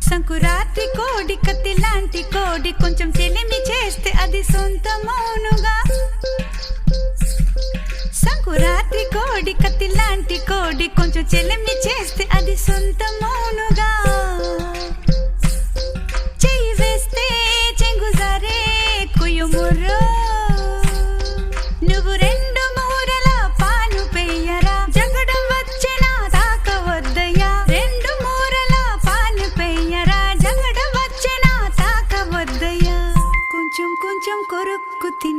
సంకురాత్రి కోడి కత్తి లాంటి కోడి కొంచెం చెలిమి చేస్తే అది సొంతమౌనుగా. సంకురాత్రి కోడి కత్తి లాంటి కోడి కొంచెం చెలిమి చేస్తే అది సొంతమౌనుగా. చెయ్యి వేస్తే చెంగుజారే కుయుముర్రో, నువ్వు రెండు మూరల పాను పెయ్యరా, జగడం వచ్చినా తాకవద్దయ్యా. రెండు మూరల పాను పెయ్యరా, జగడం వచ్చినా తాకవద్దయ్యా. కొంచెం కొంచెం కొరుక్కు తిని